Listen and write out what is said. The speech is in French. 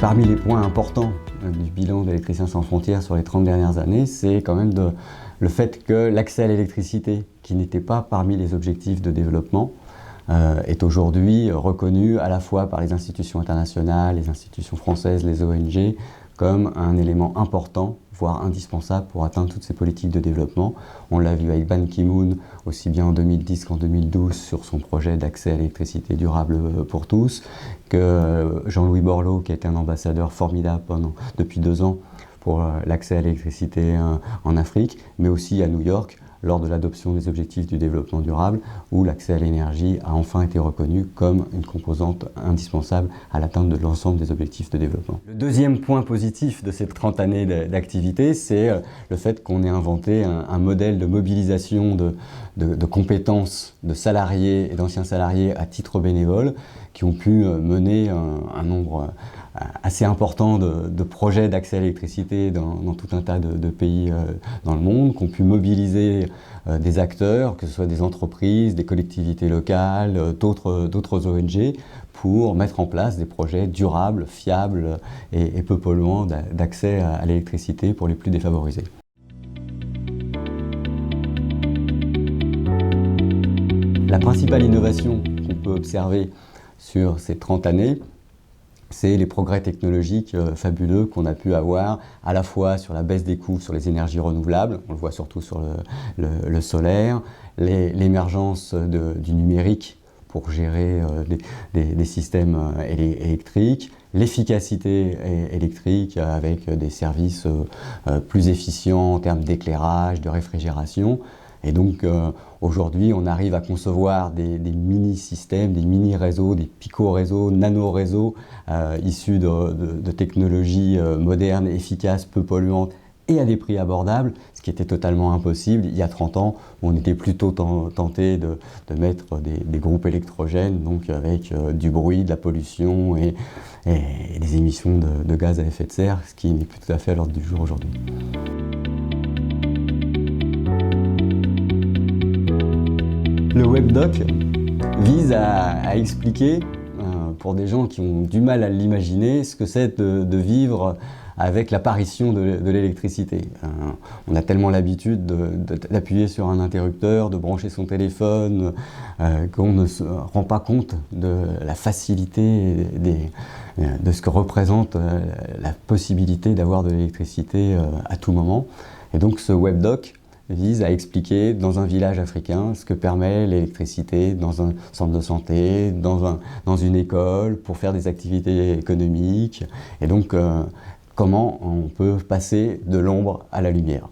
Parmi les points importants du bilan d'Électriciens sans frontières sur les 30 dernières années, c'est quand même le fait que l'accès à l'électricité, qui n'était pas parmi les objectifs de développement, est aujourd'hui reconnu à la fois par les institutions internationales, les institutions françaises, les ONG, comme un élément important, voire indispensable pour atteindre toutes ces politiques de développement. On l'a vu avec Ban Ki-moon, aussi bien en 2010 qu'en 2012, sur son projet d'accès à l'électricité durable pour tous, que Jean-Louis Borloo, qui a été un ambassadeur formidable depuis 2 ans pour l'accès à l'électricité en Afrique, mais aussi à New York, lors de l'adoption des objectifs du développement durable, où l'accès à l'énergie a enfin été reconnu comme une composante indispensable à l'atteinte de l'ensemble des objectifs de développement. Le deuxième point positif de ces 30 années d'activité, c'est le fait qu'on ait inventé un modèle de mobilisation de compétences de salariés et d'anciens salariés à titre bénévole, qui ont pu mener un nombre assez important de projets d'accès à l'électricité dans tout un tas de pays dans le monde, qui ont pu mobiliser des acteurs, que ce soit des entreprises, des collectivités locales, d'autres ONG, pour mettre en place des projets durables, fiables et peu polluants d'accès à l'électricité pour les plus défavorisés. La principale innovation qu'on peut observer sur ces 30 années, c'est les progrès technologiques fabuleux qu'on a pu avoir à la fois sur la baisse des coûts sur les énergies renouvelables, on le voit surtout sur le solaire, l'émergence du numérique pour gérer des systèmes électriques, l'efficacité électrique avec des services plus efficients en termes d'éclairage, de réfrigération. Et donc aujourd'hui, on arrive à concevoir des mini-systèmes, des mini-réseaux, des pico-réseaux, nano-réseaux issus de technologies modernes, efficaces, peu polluantes et à des prix abordables, ce qui était totalement impossible il y a 30 ans, où on était plutôt tenté de mettre des groupes électrogènes, donc avec du bruit, de la pollution et des émissions de gaz à effet de serre, ce qui n'est plus tout à fait à l'ordre du jour aujourd'hui. Le WebDoc vise à expliquer, pour des gens qui ont du mal à l'imaginer, ce que c'est de vivre avec l'apparition de l'électricité. On a tellement l'habitude d'appuyer sur un interrupteur, de brancher son téléphone, qu'on ne se rend pas compte de la facilité de ce que représente la possibilité d'avoir de l'électricité à tout moment. Et donc ce WebDoc vise à expliquer dans un village africain ce que permet l'électricité dans un centre de santé, dans une école, pour faire des activités économiques, et donc comment on peut passer de l'ombre à la lumière.